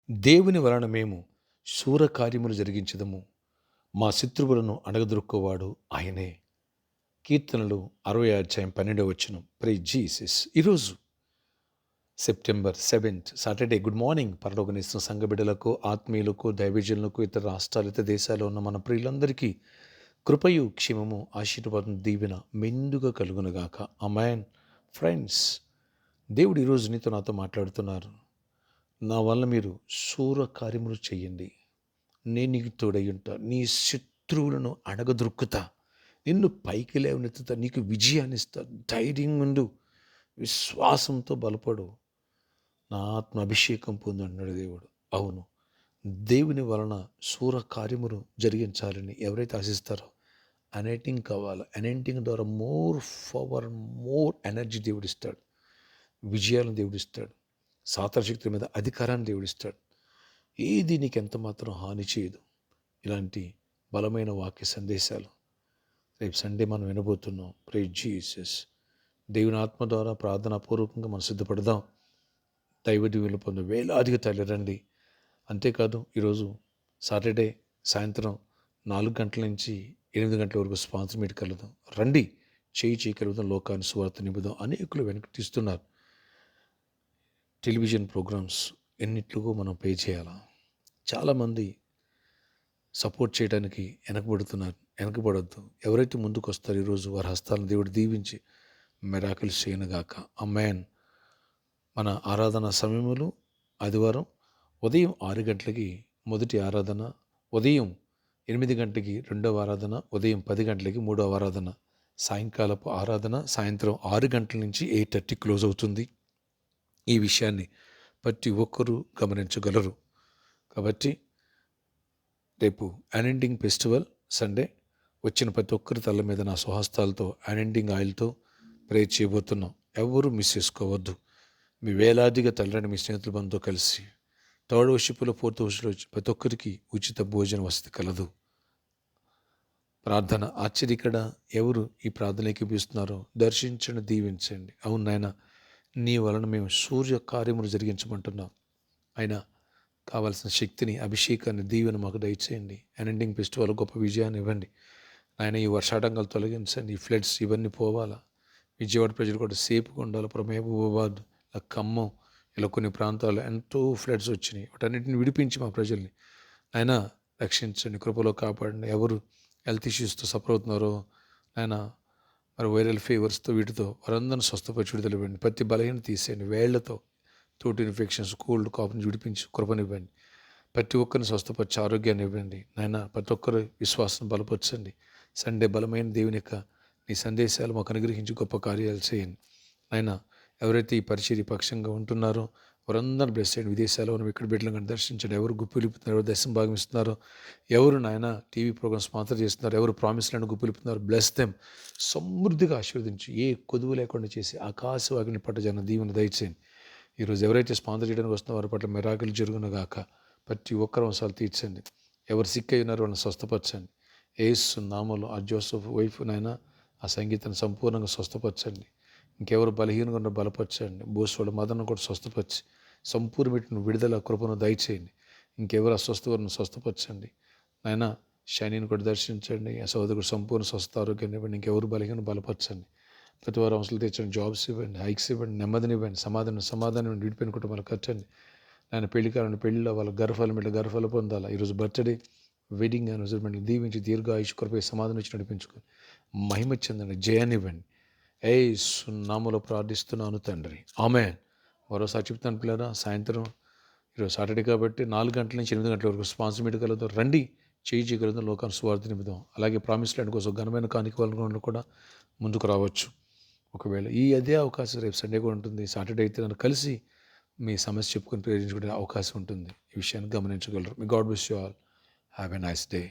దేవుని వలన మేము శూర కార్యములు జరిగించదము. మా శత్రువులను అణగదొక్కువాడు ఆయనే. కీర్తనలు 60 అధ్యాయం 12 ప్రైజ్ జీసస్. ఈరోజు సెప్టెంబర్ 7 సాటర్డే. Good morning. పరలోకనిస్తున్న సంఘ బిడ్డలకు, ఆత్మీయులకు, దైవజనులకు, ఇతర రాష్ట్రాలు, ఇతర దేశాల్లో ఉన్న మన ప్రియులందరికీ కృపయు, క్షేమము, ఆశీర్వాదం, దీవెన మెండుగా కలుగునుగాక. ఆమేన్. ఫ్రెండ్స్, దేవుడు ఈరోజు నీతో నాతో మాట్లాడుతున్నారు. నా వల్ల మీరు శూర కార్యములు చెయ్యండి, నేను నీకు తోడై ఉంటా, నీ శత్రువులను అణగదొరుకుతా, నిన్ను పైకి లేవనెత్తుతా, నీకు విజయాన్ని ఇస్తా, ధైర్యంగా ఉండు, విశ్వాసంతో బలపడు, నా ఆత్మ అభిషేకం పొందు అన్నాడు దేవుడు. అవును, దేవుని వలన శూర కార్యములు జరిగించాలని ఎవరైతే ఆశిస్తారో అనైటింగ్ కావాలి. అనైటింగ్ ద్వారా మోర్ పవర్, మోర్ ఎనర్జీ దేవుడిస్తాడు, విజయాలను దేవుడిస్తాడు, సాతాన శక్తుల మీద అధికారాన్ని దేవుడిస్తాడు. ఏది నీకు ఎంత మాత్రం హాని చేయదు. ఇలాంటి బలమైన వాక్య సందేశాలు రేపు సండే మనం వినబోతున్నాం. Praise Jesus. దేవుని ఆత్మ ద్వారా ప్రార్థనాపూర్వకంగా మనం సిద్ధపడదాం. దైవ దీవెనలు పొందే వేలాదిగా తల్లిరండి. అంతేకాదు, ఈరోజు సాటర్డే సాయంత్రం 4 గంటల నుంచి 8 గంటల వరకు స్పాన్సర్ మీట్ కలుద్దాం. రండి, చేయి కలుగుదాం, లోకాన్ని సువార్త నింపుదాం. అనేకులు వెనక్కి తీస్తున్నారు. టెలివిజన్ ప్రోగ్రామ్స్ ఎన్నిట్లుగో మనం పే చేయాలా. చాలామంది సపోర్ట్ చేయడానికి వెనకబడుతున్నారు. వెనకబడద్దు. ఎవరైతే ముందుకు వస్తారో ఈరోజు వారి హస్తాలను దేవుడు దీవించి మిరాకిల్స్ చేయనుగాక. ఆమేన్. మన ఆరాధన సమయములు ఆదివారం ఉదయం 6 గంటలకి మొదటి ఆరాధన, ఉదయం 8 గంటలకి రెండవ ఆరాధన, ఉదయం 10 గంటలకి మూడవ ఆరాధన, సాయంకాలపు ఆరాధన సాయంత్రం 6 గంటల నుంచి 8:30 క్లోజ్ అవుతుంది. ఈ విషయాన్ని ప్రతి ఒక్కరూ గమనించగలరు. కాబట్టి రేపు అనెండింగ్ ఫెస్టివల్ సండే. వచ్చిన ప్రతి ఒక్కరి తల మీద నా స్వహస్తాలతో అనెండింగ్ ఆయిల్తో ప్రే చేయబోతున్నాం. ఎవరు మిస్ చేసుకోవద్దు. మీ వేలాదిగా తల్లిని మీ స్నేహితుల బంధుతో కలిసి థర్డ్ వర్షిప్లో, ఫోర్త్ వర్షిప్లో ప్రతి ఒక్కరికి ఉచిత భోజన వసతి కలదు. ప్రార్థన ఆశ్చర్యకర. ఎవరు ఈ ప్రార్థనకి పిలుస్తున్నారో దర్శించండి, దీవించండి. అవును నాయన, నీ వలన మేము సూర్య కార్యములు జరిగించమంటున్నాం. అయినా కావాల్సిన శక్తిని, అభిషేకాన్ని, దీవెన మాకు దయచేయండి. అనెండింగ్ ఫెస్టివల్ గొప్ప విజయాన్ని ఇవ్వండి నాయన. ఈ వర్షాటంకాలు తొలగించండి. ఈ ఫ్లడ్స్ ఇవన్నీ పోవాలా. విజయవాడ ప్రజలు కూడా సేఫ్గా ఉండాలి. మహబూబాబాద్, ఖమ్మం, ఇలా కొన్ని ప్రాంతాల్లో ఎంతో ఫ్లడ్స్ వచ్చినాయి. వాటన్నిటిని విడిపించి మా ప్రజల్ని ఆయన రక్షించండి, కృపలో కాపాడండి. ఎవరు హెల్త్ ఇష్యూస్తో సఫర్ అవుతున్నారో ఆయన, మరి వైరల్ ఫీవర్స్తో, వీటితో వారందరిని స్వస్థపరిచి విడుదల ఇవ్వండి. ప్రతి బలహీన తీసేయండి. వేళ్లతో తోటి ఇన్ఫెక్షన్స్, కోల్డ్, కాఫ్ నుంచి విడిపించి కృపనివ్వండి. ప్రతి ఒక్కరిని స్వస్థపరిచి ఆరోగ్యాన్ని ఇవ్వండి నాయన. ప్రతి ఒక్కరు విశ్వాసం బలపరచండి. సండే బలమైన దేవుని యొక్క నీ సందేశాలు మాకు అనుగ్రహించి గొప్ప కార్యాలు చేయండి నాయన. ఎవరైతే ఈ పరిచర్య పక్షంగా ఉంటున్నారో వారందరూ బ్లెస్ చేయండి. విదేశాల్లో మనం ఇక్కడ బిడ్డలను దర్శించండి. ఎవరు గుప్పిలిపుతున్నారు, ఎవరు దర్శనం భాగం ఇస్తున్నారో, ఎవరు నాయన టీవీ ప్రోగ్రామ్ స్పాన్సర్ చేస్తున్నారు, ఎవరు ప్రామిస్ ల్యాండ్ గుప్పిలిపుతున్నారు, బ్లెస్ దెమ్. సమృద్ధిగా ఆశీర్వదించి ఏ కొదువు లేకుండా చేసి ఆకాశవాగిని పట్ట జన దీవెన దయచేయండి. ఈరోజు ఎవరైతే స్పాన్సర్ చేయడానికి వస్తున్న వారి పట్ల మిరాకిల్ జరుగునుగాక. ప్రతి ఒక్కరు అవసరాలు తీర్చండి. ఎవరు సిక్ అయి ఉన్నారో వాళ్ళని స్వస్థపరచండి. యేసు నామములో ఆ జోసెఫ్ వైఫ్ నాయన, ఆ సంగీతాన్ని సంపూర్ణంగా స్వస్థపరచండి. ఇంకెవరు బలహీనంగా ఉన్న బలపరచండి. బోసువాడు మదనను కూడా స్వస్థపరిచి సంపూర్ణమైన విడుదల కృపను దయచేయండి. ఇంకెవరు అస్వస్థలను స్వస్థపరచండి నాయన. శనిని కూడా దర్శించండి. ఆ సోదరుడు సంపూర్ణ స్వస్థ ఆరోగ్యాన్ని ఇవ్వండి. ఇంకెవరు బలహీన బలపరచండి. ప్రతి వారు అవసరాలు తెచ్చండి. జాబ్స్ ఇవ్వండి, హైక్స్ ఇవ్వండి, నెమ్మదిని ఇవ్వండి, సమాధానం విడిపోయిన కుటుంబాలు ఖర్చండి నాయన. పెళ్లికాలని పెళ్లిలో వాళ్ళ గర్భఫలం ఇట్లా గర్భఫలం పొందాలా. ఈరోజు బర్త్డే, వెడ్డింగ్ యానివర్సరీ దీవించి దీర్ఘాయుష్ కృపై సమాధానం ఇచ్చి నడిపించుకొని మహిమ చెందండి. జయాన్ని ఇవ్వండి. యేసు నామములో ప్రార్థిస్తున్నాను తండ్రి, ఆమేన్. మరోసారి చెప్తాను పిల్లరా, సాయంత్రం ఈరోజు సాటర్డే కాబట్టి 4 గంటల నుంచి 8 గంటల వరకు స్పాన్సర్ మీట్ కలుగుతాం. రండి, చేయగలుగుతాం, లోకాన్ని సువార్త నింపుదాం. అలాగే ప్రామిస్ ల్యాండ్ కోసం ఘనమైన కానుక వాళ్ళని కూడా ముందుకు రావచ్చు. ఒకవేళ అదే అవకాశం రేపు సండే కూడా ఉంటుంది. సాటర్డే అయితే నన్ను కలిసి మీ సమస్య చెప్పుకొని ప్రేరించుకునే అవకాశం ఉంటుంది. ఈ విషయాన్ని గమనించగలరు. May God bless you all. Have a nice day.